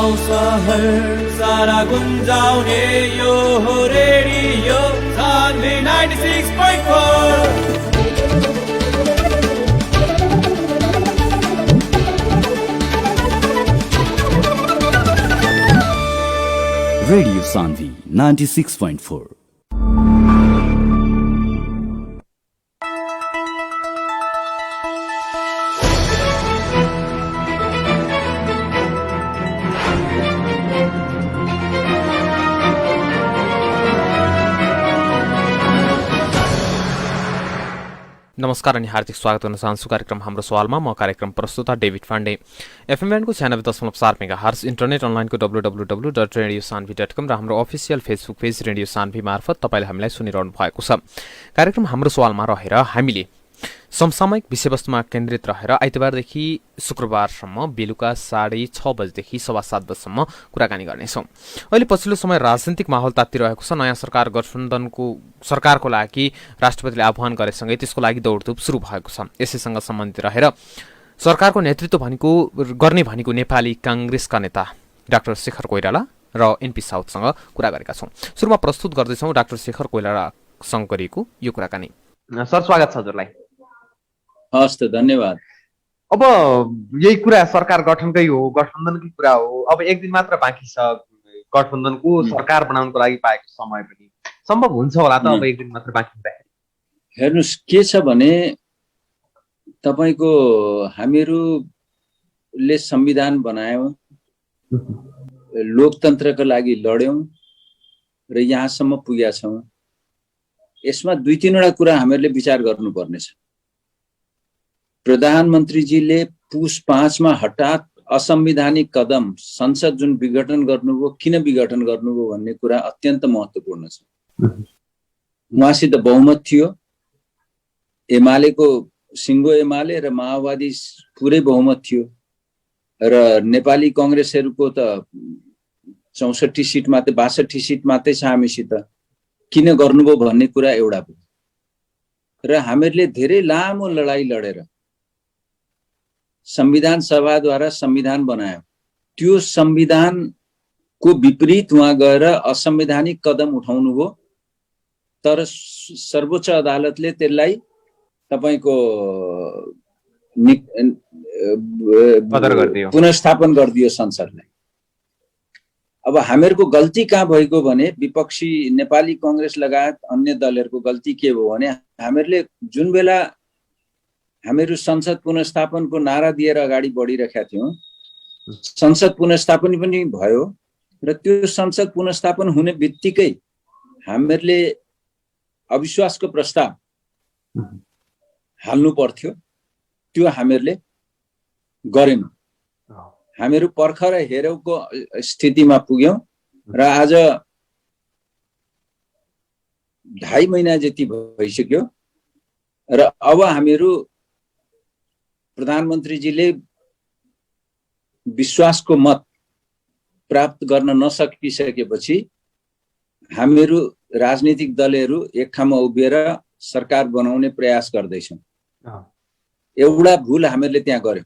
गाउँ सहर सारा गुन्जाउने यो हो रेडियो सान्वी 96.4। रेडियो सान्वी 96.4। नमस्कार अनि हार्दिक स्वागत गर्न चाहन्छु कार्यक्रम हाम्रो सवालमा। म कार्यक्रम प्रस्तुता डेभिड पाण्डे। एफएम ब्यान्डको 96.4 मेगाहर्ज, इन्टरनेट अनलाइनको www.radiosanvi.com र हाम्रो official Facebook page radio Sanvi मार्फत तपाईँले हामीलाई सुनिरहनु भएको छ। कार्यक्रम हाम्रो सवालमा रहेर हामीले समसामयिक विषयवस्तुमा केन्द्रित रहेर आइतबारदेखि शुक्रबारसम्म बेलुका 6:30 बजेदेखि 7:15 बजेसम्म कुराकानी गर्नेछौँ। अहिले पछिल्लो समय राजनीतिक माहौल तातिरहेको छ। नयाँ सरकार गठबन्धनको सरकारको लागि राष्ट्रपतिले आह्वान गरेसँगै त्यसको लागि दौडधुप सुरु भएको छ। यसैसँग सम्बन्धित रहेर सरकारको नेतृत्व गर्ने भनेको नेपाली काङ्ग्रेसका नेता डाक्टर शेखर कोइराला र एनपी साउदसँग कुरा गरेका छौँ। सुरुमा प्रस्तुत गर्दैछौँ डाक्टर शेखर कोइरालासँग गरिएको यो कुराकानी। सर, स्वागत छ हजुरलाई। हस् त, धन्यवाद। अब यही कुरा सरकार गठनकै हो, गठबन्धनकै कुरा हो। अब एक दिन मात्र बाँकी छ गठबन्धनको सरकार बनाउनको लागि पाएको समय पनि सम्भव हुन्छ होला त? अब एक दिन मात्र बाँकी हुँदाखेरि हेर्नुहोस् के छ भने तपाईँको हामीहरूले संविधान बनायौँ, लोकतन्त्रका लागि लड्यौँ र यहाँसम्म पुगेका छौँ। यसमा 2-3वटा कुरा हामीहरूले विचार गर्नुपर्नेछ। प्रधानमन्त्रीजीले पुस 5 मा हठात असंवैधानिक कदम संसद जुन विघटन गर्नुभयो, किन विघटन गर्नुभयो भन्ने कुरा अत्यन्त महत्त्वपूर्ण छ। उहाँसित बहुमत थियो, एमालेको सिङ्गो एमाले र माओवादी पुरै बहुमत थियो र नेपाली काङ्ग्रेसहरूको त 64 सिट मात्रै 62 सिट मात्रै छ हामीसित। किन गर्नुभयो भन्ने कुरा एउटा भयो र हामीहरूले धेरै लामो लडाई लडेर संविधान सभाद्वारा संविधान बनायो। त्यो संविधानको विपरीत उहाँ गएर असंवैधानिक कदम उठाउनुभयो, तर सर्वोच्च अदालतले त्यसलाई तपाईको पुनर्स्थापन गरिदियो संसदलाई। अब हामीहरूको गल्ती कहाँ भएको भने विपक्षी नेपाली काङ्ग्रेस लगायत अन्य दलहरूको गल्ती के भयो भने हामीहरूले जुन बेला हामीहरू संसद पुनर्स्थापनको नारा दिएर अगाडि बढिरहेका थियौँ, संसद पुनर्स्थापन पनि भयो र त्यो संसद पुनर्स्थापन हुने बित्तिकै हामीहरूले अविश्वासको प्रस्ताव हाल्नु पर्थ्यो। त्यो हामीहरूले गरेनौँ। हामीहरू पर्खर हेरौँको स्थितिमा पुग्यौँ र आज 2.5 महिना जति भइसक्यो र अब हामीहरू प्रधानमन्त्रीजीले विश्वासको मत प्राप्त गर्न नसकिसकेपछि हामीहरू राजनीतिक दलहरू एक ठाउँमा उभिएर सरकार बनाउने प्रयास गर्दैछौँ। एउटा भुल हामीहरूले त्यहाँ गर्यौँ।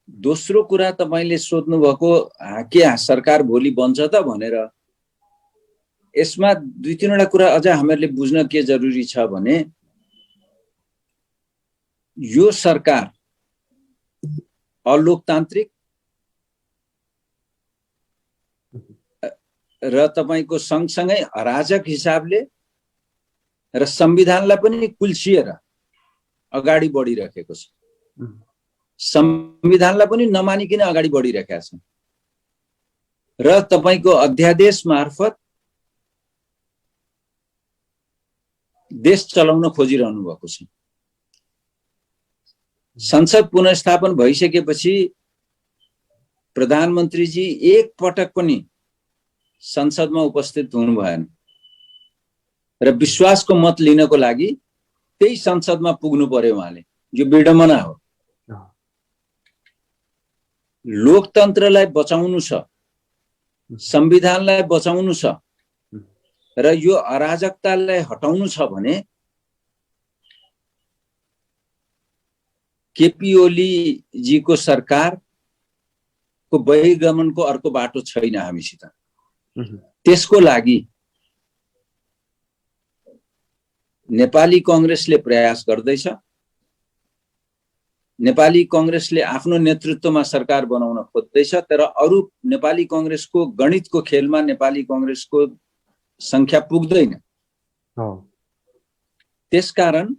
दोस्रो कुरा तपाईले सोध्नु भएको के सरकार भोलि बन्छ त भनेर, यसमा 2-3वटा कुरा अझ हामीहरूले बुझ्न के जरुरी छ भने यो सरकार अलोकतान्त्रिक र तपाईको सँगसँगै अराजक हिसाबले र संविधानलाई पनि कुल्चिएर अगाडि बढिरहेको छ। संविधानलाई पनि नमानिकन अगाडि बढिरहेका छन् र तपाईको अध्यादेश मार्फत देश चलाउन खोजिरहनु भएको छ। संसद पुनर्स्थापन भइसकेपछि प्रधानमन्त्रीजी एक पटक पनि संसदमा उपस्थित हुनु भएन र विश्वासको मत लिनको लागि त्यही संसदमा पुग्नु पर्यो उहाँले। यो विडम्बना हो। लोकतन्त्रलाई बचाउनु छ, संविधानलाई बचाउनु छ र यो अराजकतालाई हटाउनु छ भने केपी ओली जी को सरकार को बहिर्गमनको अर्को बाटो छैन हामीसित। त्यसको लागि नेपाली कांग्रेसले प्रयास गर्दैछ। नेपाली कांग्रेसले आफ्नो नेतृत्वमा सरकार बनाउन खोज्दैछ, तर अरु नेपाली कांग्रेसको गणितको खेलमा नेपाली कांग्रेसको संख्या पुग्दैन। त्यसकारण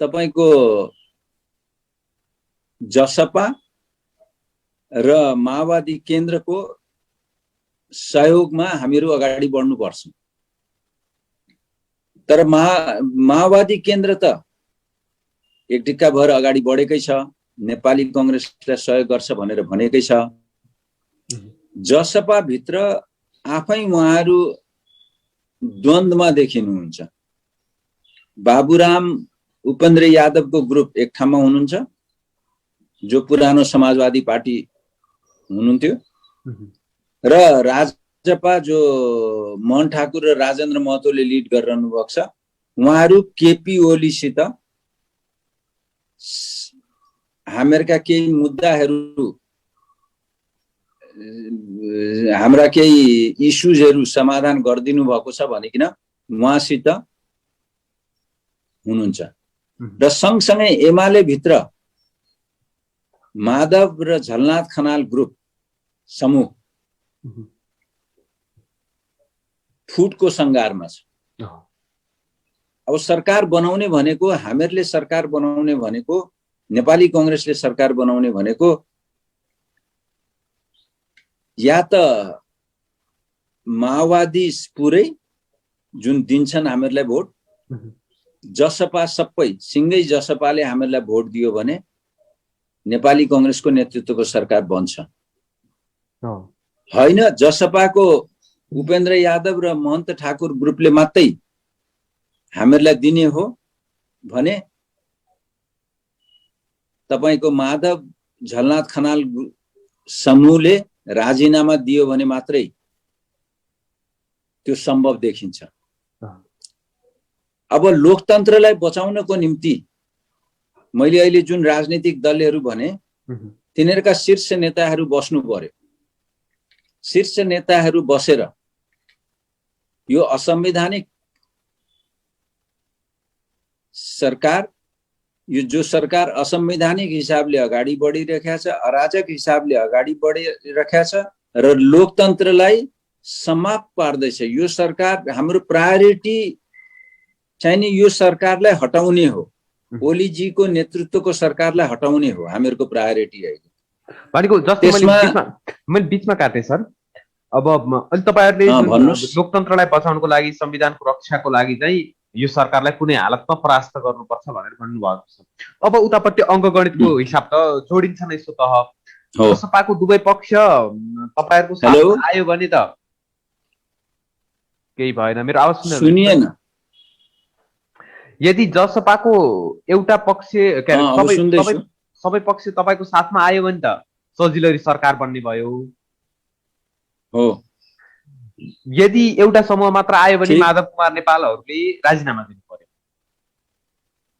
तपाईको जसपा र माओवादी केन्द्रको सहयोगमा हामीहरू अगाडि बढ्नुपर्छ। तर माओवादी केन्द्र त एक टिक्का भएर अगाडि बढेकै छ, नेपाली कांग्रेसलाई सहयोग गर्छ भनेर भनेकै छ। जसपा भित्र आफै उहाँहरू द्वन्द्वमा देखिनुहुन्छ। बाबुराम उपेन्द्र यादवको ग्रुप एक ठाउँमा हुनुहुन्छ, जो पुरानो समाजवादी पार्टी हुनुहुन्थ्यो, र राजपा जो मोहन ठाकुर र राजेन्द्र महतोले लिड गरिरहनु भएको छ। उहाँहरू केपी ओलीसित हामीहरूका केही मुद्दाहरू, हाम्रा केही इस्युजहरू समाधान गरिदिनु भएको छ भनिकिन उहाँसित हुनुहुन्छ। र सँगसँगै एमाले भित्र माधव र झलनाथ खनाल ग्रुप समूह फुटको सङ्घारमा छ। अब सरकार बनाउने भनेको, हामीहरूले सरकार बनाउने भनेको, नेपाली कांग्रेसले सरकार बनाउने भनेको या त माओवादी पुरै जुन दिन्छन् हामीहरूलाई भोट, जसपा सबै सिंगै जसपाले हामीहरूलाई भोट दियो भने नेपाली कांग्रेसको नेतृत्वको सरकार बन्छ। होइन, जसपाको उपेन्द्र यादव र महन्त ठाकुर ग्रुपले मात्रै हामीहरूलाई दिने हो भने तपाईको माधव झलनाथ खनाल समूहले राजीनामा दियो भने मात्रै त्यो सम्भव देखिन्छ। अब लोकतन्त्रलाई बचाउनको निम्ति मैले अहिले जुन राजनीतिक दलहरू भने तिनीहरूका शीर्ष नेताहरू बस्नु पर्यो। शीर्ष नेताहरू बसेर यो असंवैधानिक सरकार, यो जो सरकार असंवैधानिक हिसाबले अगाडि बढिरहेको छ, अराजक हिसाबले अगाडि बढिरहेको छ र लोकतन्त्रलाई समाप्त पार्दैछ, यो सरकार हाम्रो प्रायोरिटी चाहिँ नि यो सरकारलाई हटाउने हो। ओलीजीको नेतृत्वको सरकारलाई हटाउने हो हामीहरूको प्रायोरिटी अहिले। भनेको जस्तो मैले बीचमा काटे सर, अब अहिले तपाईहरुले लोकतन्त्रलाई बचाउनको लागि, संविधानको रक्षाको लागि चाहिँ यो सरकारलाई कुनै हालतमा परास्त गर्नुपर्छ भनेर भन्नुभएको छ। अब उतापट्टि अङ्कगणितको हिसाब त जोडिन्छ नै स्वतः। सपाको दुवै पक्ष तपाईहरुको साथमा आयो भने त केही भएन। मेरो आवाज सुनिएन? यदि जसपाको एउटा पक्ष सबै पक्ष तपाईको साथमा आयो भने त सजिलै सरकार बन्ने भयो। हो, यदि एउटा समूह मात्र आयो भने माधव कुमार नेपालहरूले राजीनामा दिनु पर्यो।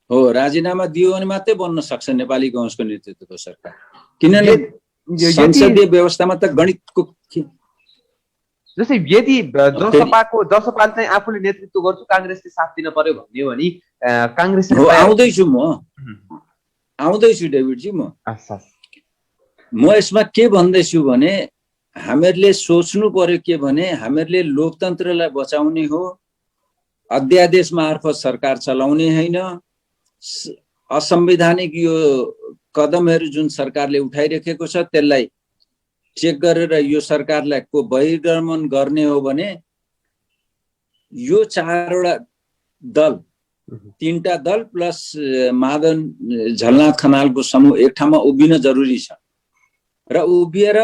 हो, राजीनामा दियो भने मात्रै बन्न सक्छ नेपाली कांग्रेसको नेतृत्वको सरकार। किनभने संसदीय व्यवस्थामा त गणितको, जस्तै यदि जसपाले चाहिँ आफूले नेतृत्व गर्छु, कांग्रेसले साथ दिन पर्यो भन्ने हो भने कांग्रेसले आउँदैछु डेभिडजी। म यसमा के भन्दैछु भने हामीहरूले सोच्नु पर्यो के भने हामीहरूले लोकतन्त्रलाई बचाउने हो, अध्यादेश मार्फत सरकार चलाउने होइन। असंवैधानिक यो कदमहरू जुन सरकारले उठाइरहेको छ त्यसलाई चेक गरेर यो सरकारलाई को बहिर्गमन गर्ने हो भने यो चारवटा दल, तीनटा दल प्लस माधव झलनाथ खनालको समूह एक ठाउँमा उभिन जरुरी छ र उभिएर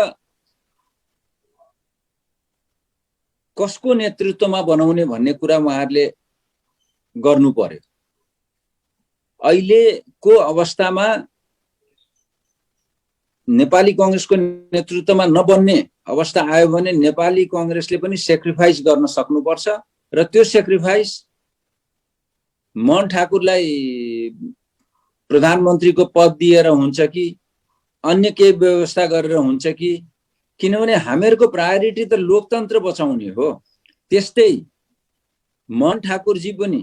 कसको नेतृत्वमा बनाउने भन्ने कुरा उहाँहरूले गर्नु पर्यो। अहिलेको अवस्थामा नेपाली कांग्रेसको नेतृत्वमा नबन्ने अवस्था आयो भने नेपाली कांग्रेसले पनि सेक्रिफाइस गर्न सक्नुपर्छ र त्यो सेक्रिफाइस मोहन ठाकुरलाई प्रधानमन्त्रीको पद दिएर हुन्छ कि अन्य केही व्यवस्था गरेर हुन्छ कि, किनभने हामीहरूको प्रायोरिटी त लोकतन्त्र बचाउने हो। त्यस्तै मोहन ठाकुरजी पनि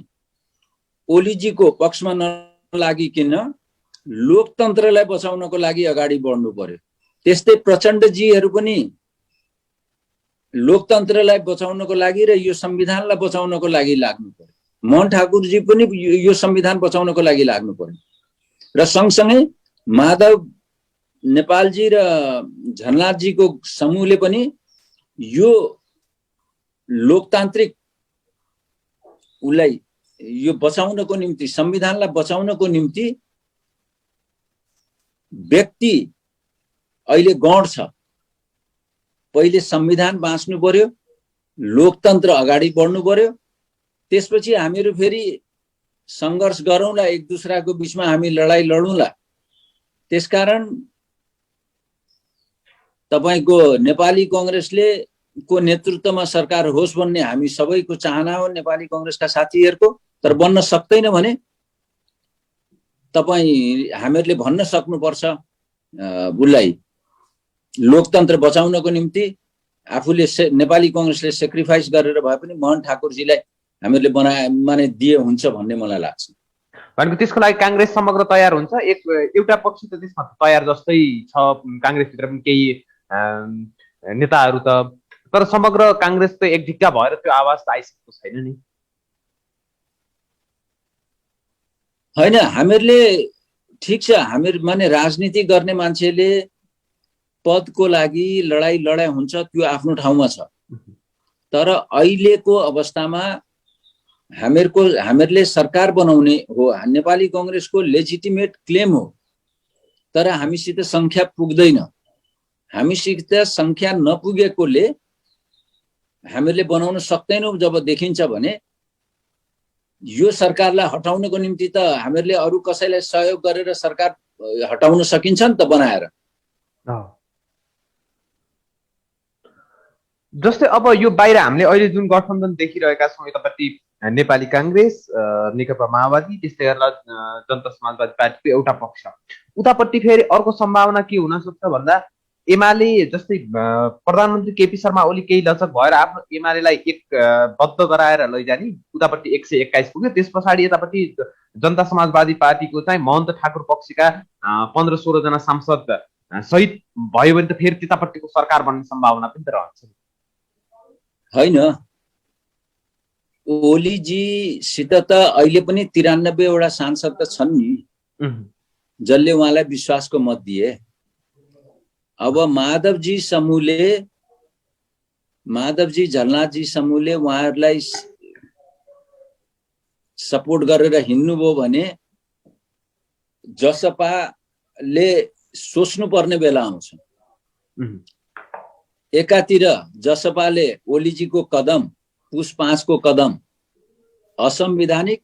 ओलीजीको पक्षमा नलागिकन लोकतन्त्रलाई बचाउनको लागि अगाडि बढ्नु पर्यो। त्यस्तै प्रचण्डजीहरू पनि लोकतन्त्रलाई बचाउनको लागि र यो संविधानलाई बचाउनको लागि लाग्नु पर्यो। मोहन ठाकुरजी पनि यो संविधान बचाउनको लागि लाग्नु पर्यो। र सँगसँगै माधव नेपालजी र झलनाथजीको समूहले पनि यो लोकतान्त्रिक उसलाई यो बचाउनको निम्ति, संविधानलाई बचाउनको निम्ति व्यक्ति अहिले गौण छ। पहिले संविधान बाँच्नु पर्यो, लोकतन्त्र अगाडि बढ्नु पर्यो, त्यसपछि हामीहरू फेरि सङ्घर्ष गरौँला, एक दुसराको बिचमा हामी लडाइँ लडौँला। त्यसकारण तपाईको नेपाली कांग्रेसले को नेतृत्वमा सरकार होस् भन्ने हामी सबैको चाहना हो, नेपाली कांग्रेसका साथीहरूको। तर बन्न सक्दैन भने तपाई हामीहरूले भन्न सक्नुपर्छ उसलाई लोकतन्त्र बचाउनको निम्ति आफूले नेपाली कांग्रेसले सेक्रिफाइस गरेर भए पनि मोहन ठाकुरजीलाई हामीहरूले माने दिए हुन्छ भन्ने मलाई लाग्छ। भनेको त्यसको लागि कांग्रेस समग्र तयार हुन्छ। एउटा पक्ष त त्यसमा तयार जस्तै छ, कांग्रेसभित्र पनि केही नेताहरू त, तर समग्र कांग्रेस त एक ढिक्का भएर त्यो आवाज त आइसकेको छैन नि। हैन, हामीहरूले ठिक छ, हामीहरू माने राजनीति गर्ने मान्छेले पदको लागि लडाई हुन्छ, त्यो आफ्नो ठाउँमा छ। तर अहिलेको अवस्थामा हामीहरूले सरकार बनाउने हो, नेपाली कांग्रेसको लेजिटिमेट क्लेम हो। तर हामीसित संख्या पुग्दैन। हामीसित संख्या नपुगेकोले हामीहरूले बनाउन सक्दैनौँ। जब देखिन्छ भने यो सरकारलाई हटाउनको निम्ति त हामीहरूले अरू कसैलाई सहयोग गरेर सरकार हटाउन सकिन्छ नि त बनाएर। जस्तै अब यो बाहिर हामीले अहिले जुन गठबन्धन देखिरहेका छौँ, यतापट्टि नेपाली कांग्रेस, नेकपा माओवादी, त्यस्तै गरेर जनता समाजवादी पार्टीको एउटा पक्ष, उतापट्टि फेरि अर्को सम्भावना के हुन सक्छ भन्दा एमाले जस्तै प्रधानमन्त्री केपी शर्मा ओली केही लचक भएर आफ्नो एमालेलाई बद्ध गराएर लैजाने, उतापट्टि 121 पुग्यो। त्यस पछाडि यतापट्टि जनता समाजवादी पार्टीको चाहिँ महन्त ठाकुर पक्षका 15-16 जना सांसद सहित भयो भने त फेरि त्यतापट्टिको सरकार बन्ने सम्भावना पनि त रहन्छ। हैन, ओलीजीसित त अहिले पनि 93 वटा सांसद त छन् नि, जसले उहाँलाई विश्वासको मत दिए। अब माधवजी झलनाथजी समूहले उहाँहरूलाई सपोर्ट गरेर हिँड्नुभयो भने जसपाले सोच्नु पर्ने बेला आउँछ। एकातिर जसपाले ओलीजीको कदम, पुस 5 को कदम असंवैधानिक,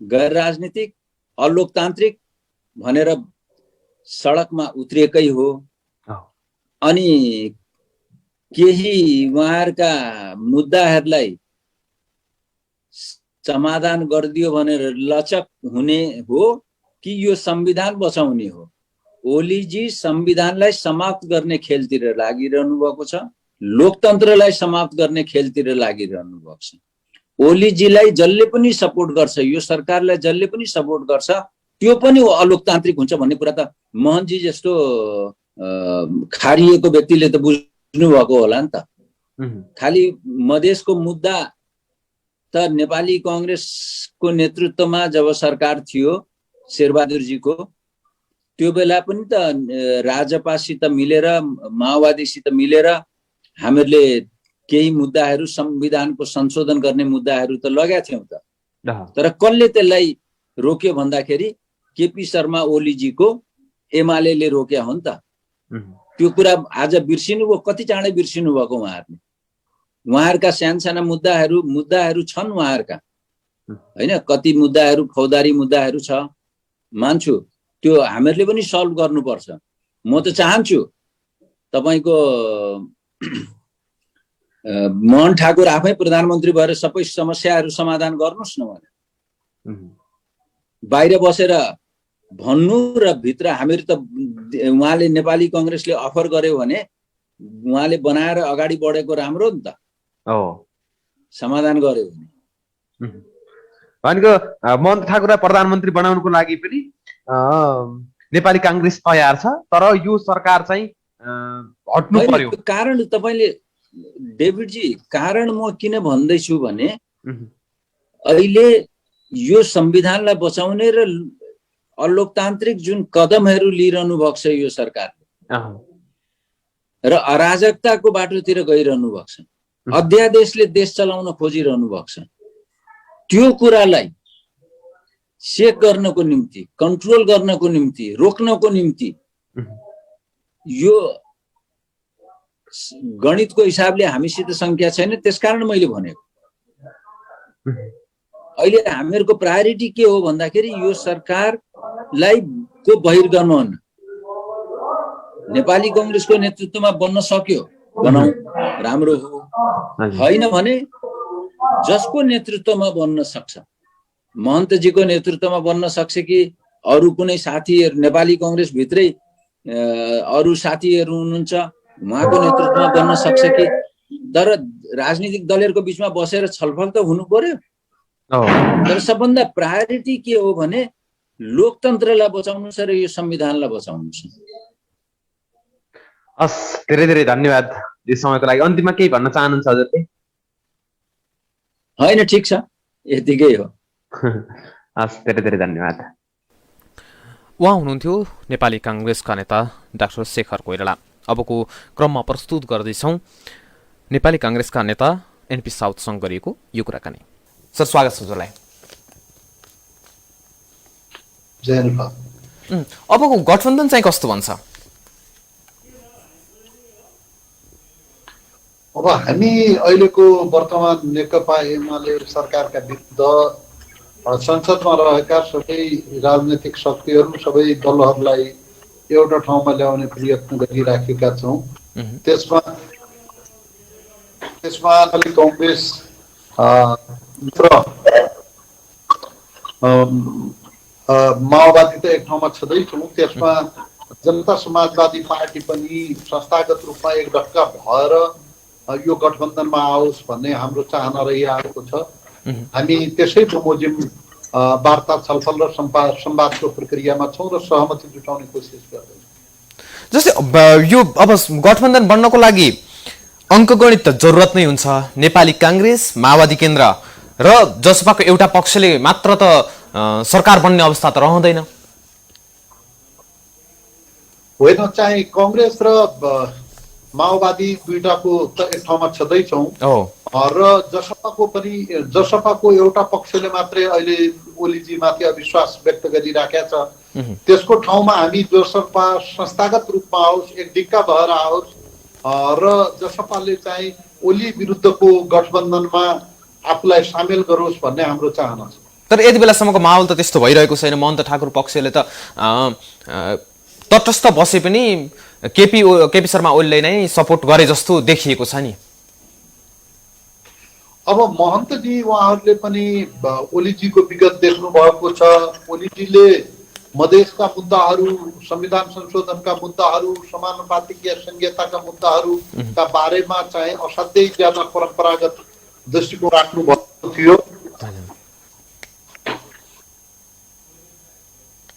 गैर राजनीतिक, अलोकतान्त्रिक भनेर सडकमा उत्रिएकै हो। अनि केही उहाँहरूका मुद्दाहरूलाई समाधान गरिदियो भनेर लचक हुने हो कि यो संविधान बचाउने हो। ओलीजी संविधानलाई समाप्त गर्ने खेलतिर लागिरहनु भएको छ, लोकतन्त्रलाई समाप्त गर्ने खेलतिर लागिरहनु भएको छ। ओलीजीलाई जसले पनि सपोर्ट गर्छ, यो सरकारलाई जसले पनि सपोर्ट गर्छ, त्यो पनि अलोकतान्त्रिक हुन्छ भन्ने कुरा त मोहनजी जस्तो खारिएको व्यक्तिले त बुझ्नु भएको होला नि त। खालि मधेसको मुद्दा त नेपाली कांग्रेसको नेतृत्वमा जब सरकार थियो शेरबहादुरजीको, त्यो बेला पनि त राजपासित मिलेर, माओवादीसित मिलेर हामीहरूले केही मुद्दाहरू, संविधानको संशोधन गर्ने मुद्दाहरू त लगाएका थियौँ त। तर कसले त्यसलाई रोक्यो भन्दाखेरि केपी शर्मा ओलीजीको एमाले रोक्या हो नि त। त्यो कुरा आज बिर्सिनु भयो, कति चाँडै बिर्सिनु भएको उहाँहरूले। उहाँहरूका साना मुद्दाहरू छन् उहाँहरूका, होइन, कति मुद्दाहरू फौजदारी मुद्दाहरू छ, मान्छु, त्यो हामीहरूले पनि सल्भ गर्नुपर्छ। म त चाहन्छु तपाईको मोहन ठाकुर आफै प्रधानमन्त्री भएर सबै समस्याहरू समाधान गर्नुहोस् न भनेर। बाहिर बसेर भन्नु र भित्र हामीहरू त उहाँले नेपाली कङ्ग्रेसले अफर गर्यो भने उहाँले बनाएर अगाडि बढेको राम्रो नि त समाधान गर्यो भने। भनेको महन्त ठाकुरलाई प्रधानमन्त्री बनाउनको लागि पनि नेपाली काङ्ग्रेस तयार छ, तर यो सरकार चाहिँ हट्नु पर्यो। कारण तपाईँले डेभिडजी कारण म किन भन्दैछु भने अहिले यो संविधानलाई बचाउने र अलोकतान्त्रिक जुन कदमहरू लिइरहनु भएको छ यो सरकारले र अराजकताको बाटोतिर गइरहनु भएको छ, अध्यादेशले देश चलाउन खोजिरहनु भएको छ, त्यो कुरालाई चेक गर्नको निम्ति, कन्ट्रोल गर्नको निम्ति, रोक्नको निम्ति यो गणितको हिसाबले हामीसित संख्या छैन। त्यसकारण मैले भनेको अहिले हामीहरूको प्रायोरिटी के हो भन्दाखेरि यो सरकारलाई को बहिर्गमन नेपाली कङ्ग्रेसको नेतृत्वमा बन्न सक्यो बनाऊ, राम्रो हो। होइन भने जसको नेतृत्वमा बन्न सक्छ, महन्तजीको नेतृत्वमा बन्न सक्छ कि अरू कुनै साथीहरू नेपाली कङ्ग्रेस भित्रै अरू साथीहरू हुनुहुन्छ उहाँको नेतृत्वमा बन्न सक्छ कि, तर राजनीतिक दलहरूको बिचमा बसेर छलफल त हुनु पर्यो। तर सबभन्दा प्रायोरिटी के हो भने लोकतन्त्रलाई बचाउनु छ र यो संविधानलाई बचाउनु छ। हस्, धेरै धेरै धन्यवाद यो समयको लागि। अन्तिममा केही भन्न चाहनुहुन्छ हजुरले? होइन, ठिक छ, यतिकै हो। हस्, धेरै धेरै धन्यवाद। उहाँ हुनुहुन्थ्यो नेपाली काङ्ग्रेसका नेता डाक्टर शेखर कोइराला। अबको क्रममा प्रस्तुत गर्दैछौँ नेपाली काङ्ग्रेसका नेता एनपी साउदसँग गरिएको यो कुराकानी। सर, स्वागत छ हजुरलाई। अबको गठबन्धन चाहिँ कस्तो भन्छ? अब हामी अहिलेको वर्तमान नेकपा एमाले सरकारका विरुद्ध संसदमा रहेका सबै राजनैतिक शक्तिहरू, सबै दलहरूलाई एउटा ठाउँमा ल्याउने प्रयत्न गरिराखेका छौँ। त्यसमा नेपाली कङ्ग्रेस माओवादी त एक ठाउँमा छँदैछौँ, त्यसमा जनता समाजवादी पार्टी पनि संस्थागत रूपमा एक धक्का भएर यो गठबन्धनमा आओस् भन्ने हाम्रो चाहना रहिआएको छ। हामी त्यसै बमोजिम वार्ता, छलफल र संवादको प्रक्रियामा छौँ र सहमति जुटाउने कोसिस गर्दैछौँ। जस्तै यो अब गठबन्धन बन्नको लागि अङ्कगणित त जरुरत नै हुन्छ। नेपाली काङ्ग्रेस, माओवादी केन्द्र र जसपाको एउटा पक्षले मात्र त सरकार बन्ने अवस्था त रहँदैन। होइन, चाहिँ कङ्ग्रेस र माओवादी दुईटाको त एक ठाउँमा छँदैछौँ र जसपाको एउटा पक्षले मात्रै अहिले ओलीजीमाथि अविश्वास व्यक्त गरिराखेका छ। त्यसको ठाउँमा हामी जसपा संस्थागत रूपमा आओस्, एक डिक्का भएर आओस् र जसपाले चाहिँ ओली विरुद्धको गठबन्धनमा आफूलाई सामेल गरोस् भन्ने हाम्रो चाहना छ। तर यति बेलासम्मको माहौल त त्यस्तो भइरहेको छैन। महन्त ठाकुर पक्षले त तटस्थ बसे पनि केपी शर्मा ओलीले नै सपोर्ट गरे जस्तो देखिएको छ नि। अब महन्तजी उहाँहरूले पनि ओलीजीको विगत देख्नु भएको छ। ओलीजीले मधेसका मुद्दाहरू, संविधान संशोधनका मुद्दाहरू, समानुपातिकीय संहिताका मुद्दाहरूका बारेमा चाहिँ असाध्यै ज्यादा परम्परागत दृष्टिकोण राख्नु भएको थियो।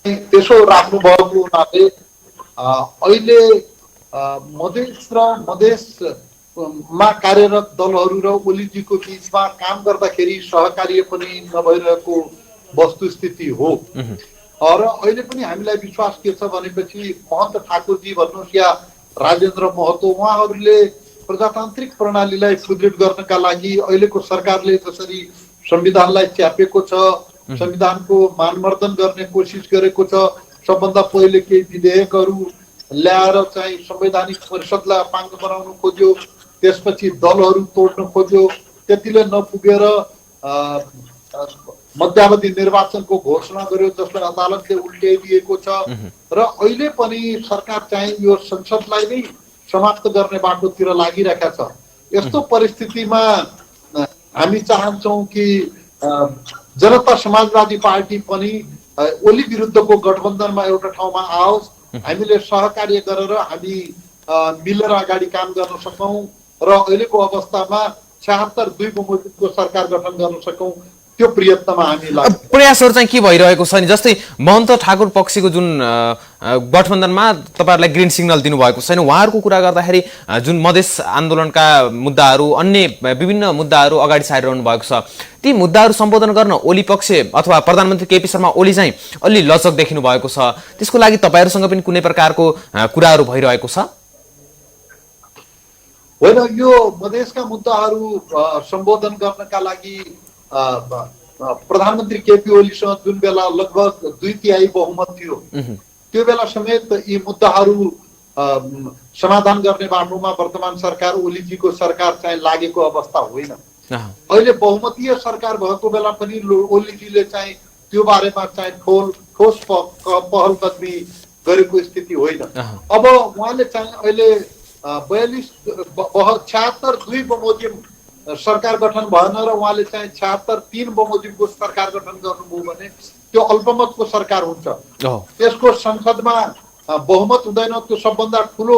त्यसो राख्नु भएको हुनाले अहिले मधेस र मधेसमा कार्यरत दलहरू र ओलीजीको बिचमा काम गर्दाखेरि सहकार्य पनि नभइरहेको वस्तुस्थिति हो। र अहिले पनि हामीलाई विश्वास के छ भनेपछि महन्त ठाकुरजी भन्नुहोस् या राजेन्द्र महतो, उहाँहरूले प्रजातान्त्रिक प्रणालीलाई सुदृढ गर्नका लागि अहिलेको सरकारले जसरी संविधानलाई च्यापेको छ, संविधानको मानमर्दन गर्ने कोसिस गरेको छ, सबभन्दा पहिले केही विधेयकहरू ल्याएर चाहिँ संवैधानिक परिषदलाई अपाङ्ग बनाउन खोज्यो, त्यसपछि दलहरू तोड्न खोज्यो, त्यतिले नपुगेर मध्यावधि निर्वाचनको घोषणा गर्यो जसलाई अदालतले उल्टाइदिएको छ। र अहिले पनि सरकार चाहिँ यो संसदलाई नै समाप्त गर्ने बाटोतिर लागिरहेका छ। यस्तो परिस्थितिमा हामी चाहन्छौँ कि जनता समाजवादी पार्टी पनि ओली विरुद्धको गठबन्धनमा एउटा ठाउँमा आओस्, हामीले सहकार्य गरेर हामी मिलेर अगाडि काम गर्न सकौँ र अहिलेको अवस्थामा 76 दुई बमोजिमको सरकार गठन गर्न सकौँ, त्यो प्रयत्नमा हामी लाग्छौँ। प्रयासहरू चाहिँ के भइरहेको छ नि? जस्तै महन्त ठाकुर पक्षको जुन गठबन्धनमा तपाईँहरूलाई ग्रिन सिग्नल दिनुभएको छैन, उहाँहरूको कुरा गर्दाखेरि जुन मधेस आन्दोलनका मुद्दाहरू, अन्य विभिन्न मुद्दाहरू अगाडि सारिरहनु भएको छ, ती मुद्दाहरू सम्बोधन गर्न ओली पक्ष अथवा प्रधानमन्त्री केपी शर्मा ओली चाहिँ अलि लचक देखिनु भएको छ। त्यसको लागि तपाईँहरूसँग पनि कुनै प्रकारको कुराहरू भइरहेको छ? होइन, यो मधेसका मुद्दाहरू सम्बोधन गर्नका लागि प्रधानमन्त्री केपी ओलीसँग जुन बेला लगभग 2/3 बहुमत थियो, त्यो बेला समेत यी मुद्दाहरू समाधान गर्ने बाटोमा वर्तमान सरकार ओलीजीको सरकार चाहिँ लागेको अवस्था होइन। अहिले बहुमतीय सरकार भएको बेला पनि ओलीजीले चाहिँ त्यो बारेमा चाहिँ ठोस पहल कदमी गरेको स्थिति होइन। अब उहाँले चाहिँ अहिले 76 दुई बमोजिम सरकार गठन भएन र उहाँले चाहिँ 76 3 बमोजिमको सरकार गठन गर्नुभयो भने त्यो अल्पमतको सरकार हुन्छ। त्यसको संसदमा बहुमत हुँदैन, त्यो सबभन्दा ठुलो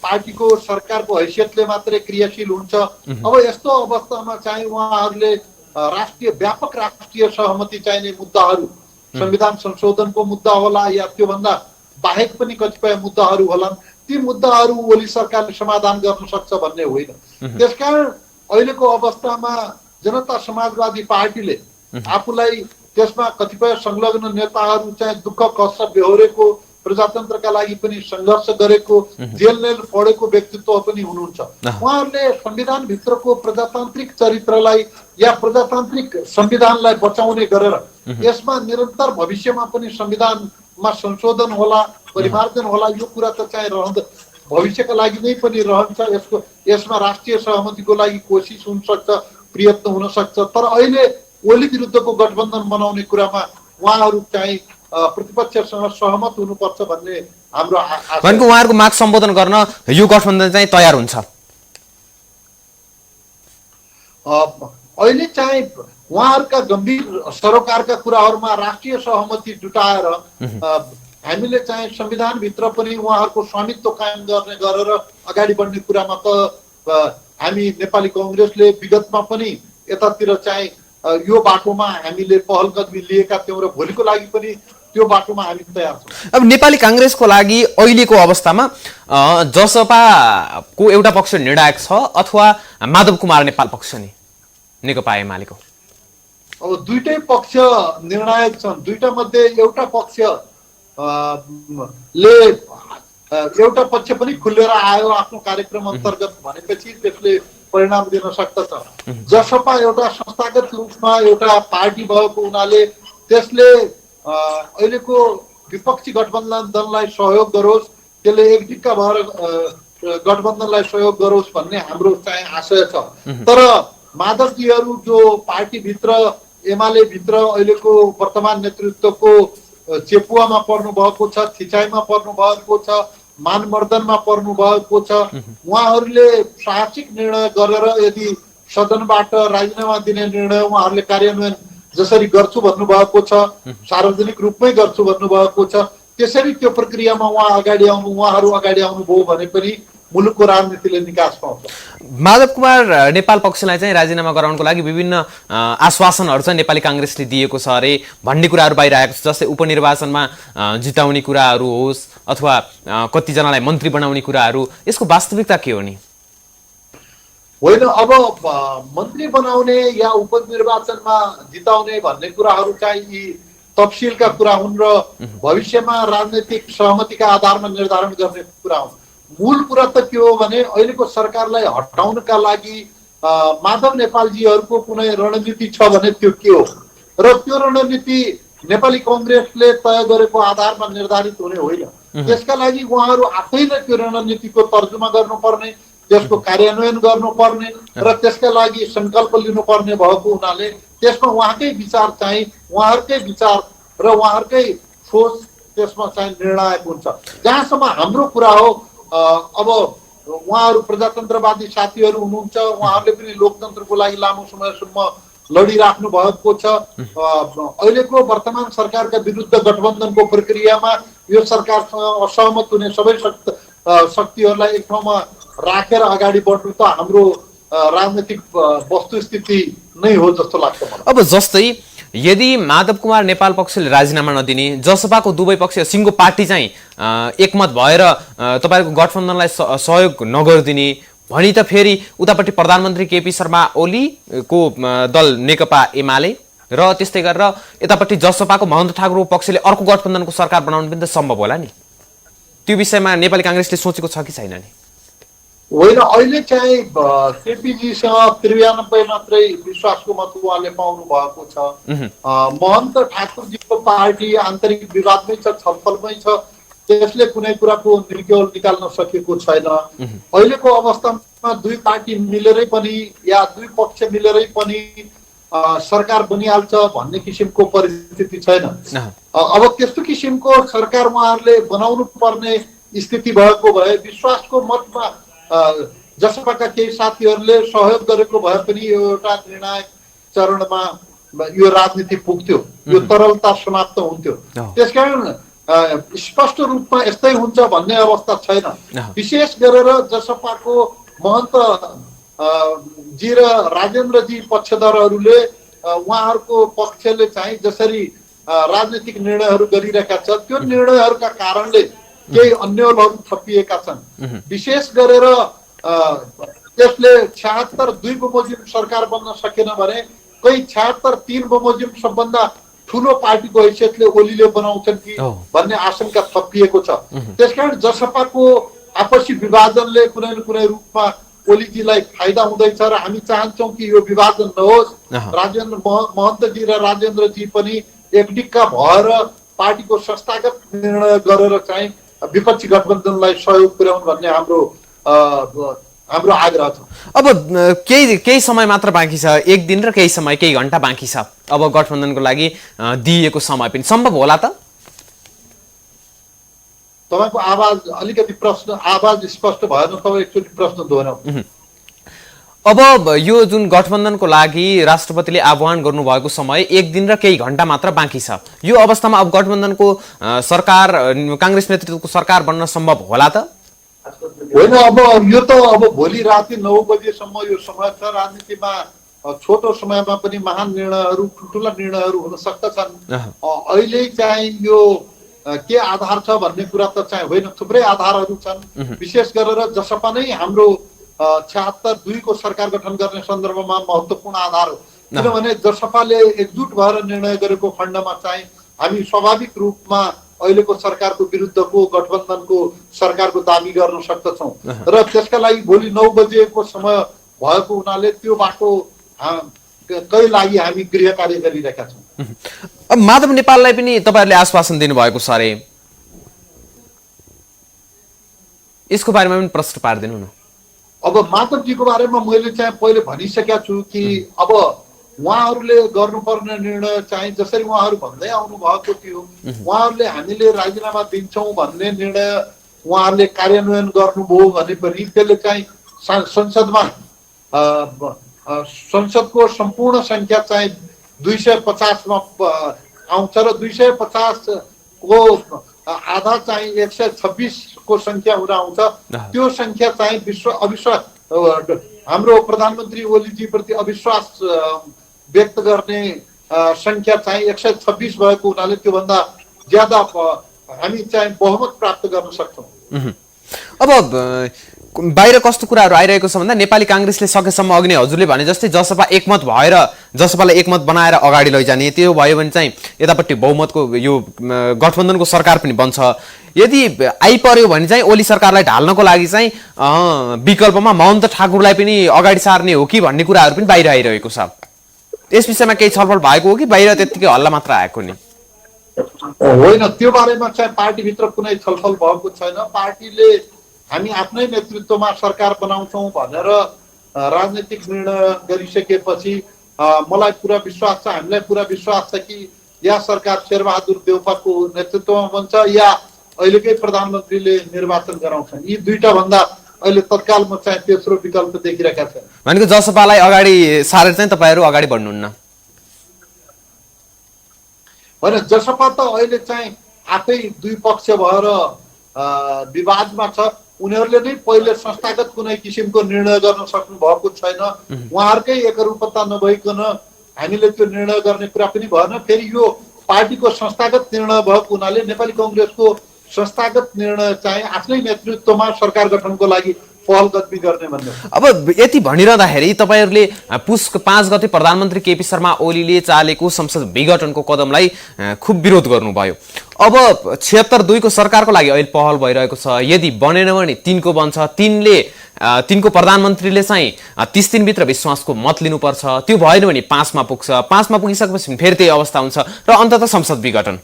पार्टीको सरकारको हैसियतले मात्रै क्रियाशील हुन्छ। अब यस्तो अवस्थामा चाहिँ उहाँहरूले व्यापक राष्ट्रिय सहमति चाहिने मुद्दाहरू, संविधान संशोधनको मुद्दा होला या त्योभन्दा बाहेक पनि कतिपय मुद्दाहरू होलान्, ती मुद्दाहरू ओली सरकारले समाधान गर्न सक्छ भन्ने होइन। त्यसकारण अहिलेको अवस्थामा जनता समाजवादी पार्टीले आफूलाई त्यसमा कतिपय संलग्न नेताहरू चाहिँ दुःख कष्ट बेहोरेको, प्रजातन्त्रका लागि पनि सङ्घर्ष गरेको, जेल नेल पढेको व्यक्तित्व पनि हुनुहुन्छ। उहाँहरूले संविधानभित्रको प्रजातान्त्रिक चरित्रलाई या प्रजातान्त्रिक संविधानलाई बचाउने गरेर यसमा निरन्तर भविष्यमा पनि संविधानमा संशोधन होला, परिमार्जन होला, यो कुरा त चाहिँ भविष्यका लागि नै पनि रहन्छ। यसमा राष्ट्रिय सहमतिको लागि कोसिस हुन सक्छ, प्रयत्न हुन सक्छ। तर अहिले ओली विरुद्धको गठबन्धन बनाउने कुरामा उहाँहरू चाहिँ प्रतिपक्षसँग सहमत हुनुपर्छ भन्ने हाम्रो आशा। भनेको उहाँहरूको माग सम्बोधन गर्न यो गठबन्धन चाहिँ तयार हुन्छ? अहिले चाहिँ उहाँहरूका गम्भीर सरोकारका कुराहरूमा राष्ट्रिय सहमति जुटाएर हामीले चाहिँ संविधानभित्र पनि उहाँहरूको स्वामित्व कायम गरेर अगाडि बढ्ने कुरामा त हामी नेपाली कङ्ग्रेसले विगतमा पनि यतातिर चाहिँ यो बाटोमा हामीले पहल कदमी लिएका थियौँ र भोलिको लागि पनि त्यो बाटोमा हामी तयार छौँ। अब नेपाली काङ्ग्रेसको लागि अहिलेको अवस्थामा जसपाको एउटा पक्ष निर्णायक छ अथवा माधव कुमार नेपाल पक्ष नि नेकपा एमालेको? अब दुईटै पक्ष निर्णायक छन्। दुईटा मध्ये एउटा पक्ष एउटा पक्ष पनि खुलेर आयो आफ्नो कार्यक्रम अन्तर्गत भनेपछि त्यसले परिणाम दिन सक्दछ। जसपा एउटा संस्थागत रूपमा एउटा पार्टी भएको हुनाले त्यसले अहिलेको विपक्षी गठबन्धनलाई सहयोग गरोस्, त्यसले एकडिक्का भएर गठबन्धनलाई सहयोग गरोस् भन्ने हाम्रो चाहिँ आशय छ। तर माधवजीहरू जो पार्टीभित्र एमाले भित्र अहिलेको वर्तमान नेतृत्वको चेपुवामा पर्नु भएको छ, थिचाइमा पर्नु भएको छ, मानमर्दनमा पर्नु भएको छ, उहाँहरूले साहसिक निर्णय गरेर यदि सदनबाट राजीनामा दिने निर्णय उहाँहरूले कार्यान्वयन जसरी गर्छु भन्नुभएको छ, सार्वजनिक रूपमै गर्छु भन्नुभएको छ, त्यसरी त्यो प्रक्रियामा उहाँहरू अगाडि आउनुभयो भने पनि मुलुकको राजनीतिले निकास पाउँछ। माधव कुमार नेपाल पक्षलाई चाहिँ राजीनामा गराउनको लागि विभिन्न आश्वासनहरू चाहिँ नेपाली काङ्ग्रेसले दिएको छ अरे भन्ने कुराहरू बाहिर आएको छ। जस्तै उपनिर्वाचनमा जिताउने कुराहरू होस् अथवा कतिजनालाई मन्त्री बनाउने कुराहरू, यसको वास्तविकता के हो नि? होइन, अब मन्त्री बनाउने या उपनिर्वाचनमा जिताउने भन्ने कुराहरू चाहिँ यी तफसिलका कुरा हुन् र भविष्यमा राजनैतिक सहमतिका आधारमा निर्धारण गर्ने कुरा हुन्। मूल कुरा त के हो भने अहिलेको सरकारलाई हटाउनका लागि माधव नेपालजीहरूको कुनै रणनीति छ भने त्यो के हो र त्यो रणनीति नेपाली कङ्ग्रेसले तय गरेको आधारमा निर्धारित हुने होइन। त्यसका लागि उहाँहरू आफैले त्यो रणनीतिको तर्जुमा गर्नुपर्ने, त्यसको कार्यान्वयन गर्नुपर्ने र त्यसका लागि सङ्कल्प लिनुपर्ने भएको हुनाले त्यसमा उहाँकै विचार चाहिँ उहाँहरूकै विचार र उहाँहरूकै सोच त्यसमा चाहिँ निर्णायक हुन्छ। जहाँसम्म हाम्रो कुरा हो, अब उहाँहरू प्रजातन्त्रवादी साथीहरू हुनुहुन्छ, उहाँहरूले पनि लोकतन्त्रको लागि लामो समयसम्म लडिराख्नु भएको छ। अहिलेको वर्तमान सरकारका विरुद्ध गठबन्धनको प्रक्रियामा यो सरकारसँग असहमत हुने सबै शक्तिहरूलाई एक ठाउँमा राखेर अगाडि बढ्नु त हाम्रो राजनीतिक वस्तुस्थिति नै हो जस्तो लाग्छ मलाई। अब जस्तै यदि माधव कुमार नेपाल पक्षले राजीनामा नदिने, जसपाको दुवै पक्ष सिङ्गो पार्टी चाहिँ एकमत भएर तपाईँको गठबन्धनलाई सहयोग नगरिदिने भनी त फेरि उतापट्टि प्रधानमन्त्री केपी शर्मा ओलीको दल नेकपा एमाले र त्यस्तै गरेर यतापट्टि जसपाको महन्त ठाकुरको पक्षले अर्को गठबन्धनको सरकार बनाउनु पनि त सम्भव होला नि। त्यो विषयमा नेपाली कांग्रेसले सोचेको छ कि छैन नि? होइन, अहिले चाहिँ केपीजीसँग 93 मात्रै विश्वासको मत उहाँले पाउनु भएको छ। महन्त ठाकुरजीको पार्टी आन्तरिक विवादमै छ, छलफलमै छ, त्यसले कुनै कुराको निर्णय निकाल्न सकेको छैन। अहिलेको अवस्थामा दुई पार्टी मिलेरै पनि या दुई पक्ष मिलेरै पनि सरकार बनिहाल्छ भन्ने किसिमको परिस्थिति छैन। अब त्यस्तो किसिमको सरकार उहाँहरूले बनाउनु पर्ने स्थिति भएको भए विश्वासको मतमा जसपाका केही साथीहरूले सहयोग गरेको भए पनि यो एउटा निर्णायक चरणमा यो राजनीति पुग्थ्यो, यो तरलता समाप्त हुन्थ्यो। त्यसकारण स्पष्ट रूपमा यस्तै हुन्छ भन्ने अवस्था छैन। विशेष गरेर जसपाको महन्त जी र राजेन्द्रजी पक्षधरहरूले उहाँहरूको पक्षले चाहिँ जसरी राजनीतिक निर्णयहरू गरिरहेका छ त्यो निर्णयहरूका कारणले केही अन्यलहरू थपिएका छन्। विशेष गरेर त्यसले 76 2 बमोजिम सरकार बन्न सकेन भने कोही 76 3 बमोजिम सबभन्दा ठुलो पार्टीको हैसियतले ओलीले बनाउँछन् कि भन्ने आशंका थपिएको छ। त्यसकारण जसपाको आपसी विभाजनले कुनै न कुनै रूपमा ओलीजीलाई फाइदा हुँदैछ र हामी चाहन्छौँ कि यो विभाजन नहोस्। महन्तजी र राजेन्द्रजी पनि एकडिक्का भएर पार्टीको संस्थागत निर्णय गरेर चाहिँ विपक्षी गठबन्धनलाई सहयोग पुर्याउनु भन्ने हाम्रो आग्रह छ। अब केही समय मात्र बाँकी छ, एक दिन र केही समय, केही घण्टा बाँकी छ। अब गठबन्धनको लागि दिइएको समय पनि सम्भव होला त? तपाईको आवाज अलिकति आवाज स्पष्ट भएन, तपाईँ एकचोटि प्रश्न दोहोऱ्याउनु। अब यो जुन गठबन्धनको लागि राष्ट्रपतिले आह्वान गर्नुभएको समय एक दिन र केही घण्टा मात्र बाँकी छ, यो अवस्थामा अब गठबन्धनको सरकार, कांग्रेस नेतृत्वको सरकार बन्न सम्भव होला त? होइन, अब यो त अब भोलि राति 9 बजेसम्म यो समय छ। राजनीतिमा छोटो समयमा पनि महान निर्णयहरू, ठुल्ठुला निर्णयहरू हुन सक्दछन्। अहिले चाहिँ यो के आधार छ भन्ने कुरा त चाहिँ होइन, थुप्रै आधारहरू छन्। विशेष गरेर जसपा नै हाम्रो 76 2 को सरकार गठन गर्ने सन्दर्भमा महत्त्वपूर्ण आधार हो। किनभने जसपाले एकजुट भएर निर्णय गरेको खण्डमा चाहिँ हामी स्वाभाविक रूपमा अहिलेको सरकारको विरुद्धको गठबन्धनको सरकारको दाबी गर्न सक्दछौँ र त्यसका लागि भोलि 9 बजेको समय भएको हुनाले त्यो बाटो कै लागि हामी गृह कार्य गरिरहेका छौँ। अब माधव नेपाललाई पनि तपाईहरुले आश्वासन दिनुभएको छ अरे, यसको बारेमा पनि प्रश्न पार्दिनु न। अब माधवजीको बारेमा मैले चाहिँ पहिले भनिसकेका छु कि अब उहाँहरूले गर्नुपर्ने निर्णय चाहिँ जसरी उहाँहरू भन्दै आउनु भएको थियो, उहाँहरूले हामीले राजीनामा दिन्छौँ भन्ने निर्णय उहाँहरूले कार्यान्वयन गर्नुभयो भने पनि त्यसले चाहिँ संसदमा संसदको सम्पूर्ण संख्या चाहिँ 250 मा आउँछ र 250 को आधा चाहिँ 126 को संख्या हुन आउँछ। त्यो संख्या चाहिँ अविश्वास, हाम्रो प्रधानमन्त्री ओलीजी प्रति अविश्वास व्यक्त गर्ने संख्या चाहिँ 126 भएको हुनाले त्योभन्दा ज्यादा हामी चाहिँ बहुमत प्राप्त गर्न सक्छौँ। अब बाहिर कस्तो कुराहरू आइरहेको छ भन्दा नेपाली कांग्रेसले सकेसम्म अघि नै हजुरले भने जस्तै जसपा एकमत भएर जसपालाई एकमत बनाएर अगाडि लैजाने, त्यो भयो भने चाहिँ यतापट्टि बहुमतको यो गठबन्धनको सरकार पनि बन्छ। यदि आइपर्यो भने चाहिँ ओली सरकारलाई ढाल्नको लागि चाहिँ विकल्पमा महन्त ठाकुरलाई पनि अगाडि सार्ने हो कि भन्ने कुराहरू पनि बाहिर आइरहेको छ। यस विषयमा केही छलफल भएको हो कि बाहिर त्यतिकै हल्ला मात्र आएको नि? होइन, त्यो बारेमा चाहिँ पार्टीभित्र कुनै छलफल भएको छैन। पार्टीले हामी आफ्नै नेतृत्वमा सरकार बनाउँछौँ भनेर राजनीतिक निर्णय गरिसकेपछि मलाई पुरा विश्वास छ, हामीलाई पुरा विश्वास छ कि या सरकार शेरबहादुर देउपाको नेतृत्वमा बन्छ या अहिलेकै प्रधानमन्त्रीले निर्वाचन गराउँछन्। यी दुईटा भन्दा अहिले तत्कालमा चाहिँ तेस्रो विकल्प देखिरहेका छन्। भनेको जसपालाई अगाडि सारेर चाहिँ तपाईँहरू अगाडि बढ्नुहुन्न? होइन, जसपा त अहिले चाहिँ आफै दुई पक्ष भएर विवादमा छ। उनीहरूले नै पहिले संस्थागत कुनै किसिमको निर्णय गर्न सक्नु भएको छैन। उहाँहरूकै एकरूपता नभइकन हामीले त्यो निर्णय गर्ने कुरा पनि भएन। फेरि यो पार्टीको संस्थागत निर्णय भएको हुनाले नेपाली कङ्ग्रेसको संस्थागत निर्णय चाहिँ आफ्नै नेतृत्वमा सरकार गठनको लागि पहल कदमी गर्ने भन्ने। अब यति भनिरहँदाखेरि तपाईँहरूले पुसको 5 गते प्रधानमन्त्री केपी शर्मा ओलीले चालेको संसद विघटनको कदमलाई खुब विरोध गर्नुभयो। अब 76-2 को सरकारको लागि अहिले पहल भइरहेको छ। यदि बनेन भने 3 को बन्छ। 3 को प्रधानमन्त्रीले चाहिँ 30 दिनभित्र विश्वासको मत लिनुपर्छ। त्यो भएन भने 5 मा पुग्छ। 5 मा पुगिसकेपछि फेरि त्यही अवस्था हुन्छ र अन्ततः संसद विघटन।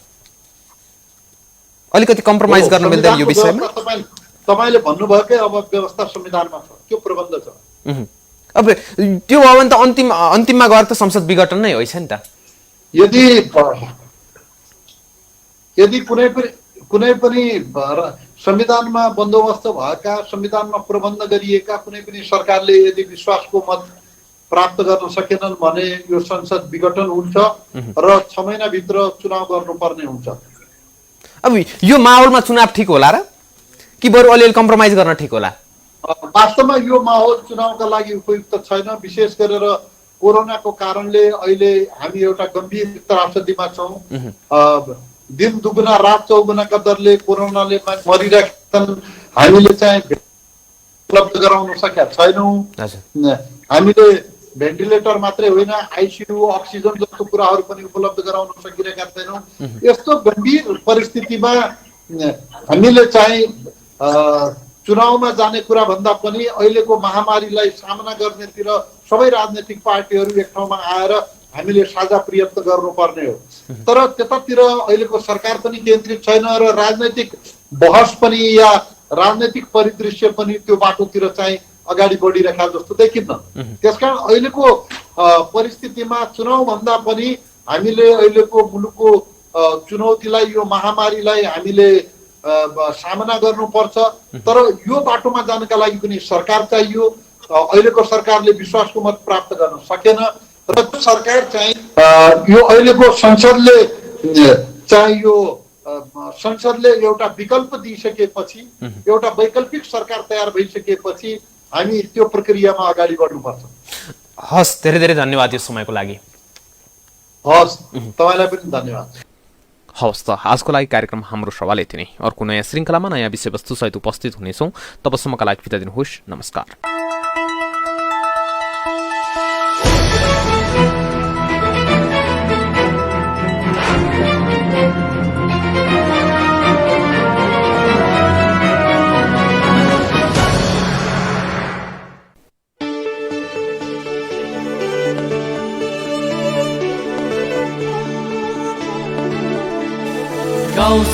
अलिकति कम्प्रोमाइज गर्न मिल्दैन यो विषयमा? तपाईले भन्नुभएकै अब व्यवस्था संविधानमा छ, त्यो प्रबन्ध छ। अब त्यो भयो भने त अन्तिममा गएर त संसद विघटन नै होइन नि त। यदि कुनै पनि संविधानमा बन्दोबस्त भएका, संविधानमा प्रबन्ध गरिएका कुनै पनि सरकारले यदि विश्वासको मत प्राप्त गर्न सकेनन् भने यो संसद विघटन हुन्छ र 6 महिनाभित्र चुनाव गर्नुपर्ने हुन्छ। अब यो माहौलमा चुनाव ठिक होला र कि बरु अलिअलि कम्प्रोमाइज गर्न ठिक होला? वास्तवमा यो माहौल चुनावका लागि उपयुक्त छैन। विशेष गरेर कोरोनाको कारणले अहिले हामी एउटा गम्भीर त्रासदीमा छौँ। दिन दुगुना रात चौगुनाका दरले कोरोनाले मरिरहेका छन्। हामीले चाहिँ उपलब्ध गराउन सकेका छैनौँ। हामीले भेन्टिलेटर मात्रै होइन, आइसियु, अक्सिजन जस्तो कुराहरू पनि उपलब्ध गराउन सकिरहेका छैनौँ। यस्तो गम्भीर परिस्थितिमा हामीले चाहिँ चुनावमा जाने कुरा भन्दा पनि अहिलेको महामारीलाई सामना गर्नेतिर सबै राजनैतिक पार्टीहरू एक ठाउँमा आएर हामीले साझा प्रयत्न गर्नुपर्ने हो। तर त्यतातिर अहिलेको सरकार पनि केन्द्रित छैन र राजनैतिक बहस पनि या राजनैतिक परिदृश्य पनि त्यो बाटोतिर चाहिँ अगाडि बढिरहेका जस्तो देखिन्न। त्यसकारण अहिलेको परिस्थितिमा चुनाव भन्दा पनि हामीले अहिलेको मुलुकको चुनौतीलाई, यो महामारीलाई हामीले सामना गर्नुपर्छ। तर यो बाटोमा जानका लागि पनि सरकार चाहियो। अहिलेको सरकारले विश्वासको मत प्राप्त गर्न सकेन र सरकार चाहिँ यो अहिलेको संसदले एउटा विकल्प दिइसकेपछि, एउटा वैकल्पिक सरकार तयार भइसकेपछि हामी त्यो प्रक्रियामा अगाडि बढ्नुपर्छ। हस्, धेरै धेरै धन्यवाद यो समयको लागि। हस्, तपाईलाई पनि धन्यवाद। हवस् त, आजको लागि कार्यक्रम हाम्रो सवाल यति नै। अर्को नयाँ श्रृङ्खलामा नयाँ विषयवस्तु सहित उपस्थित हुनेछौँ। तबसम्मका लागि बिदा दिनुहोस्। नमस्कार। गाउँ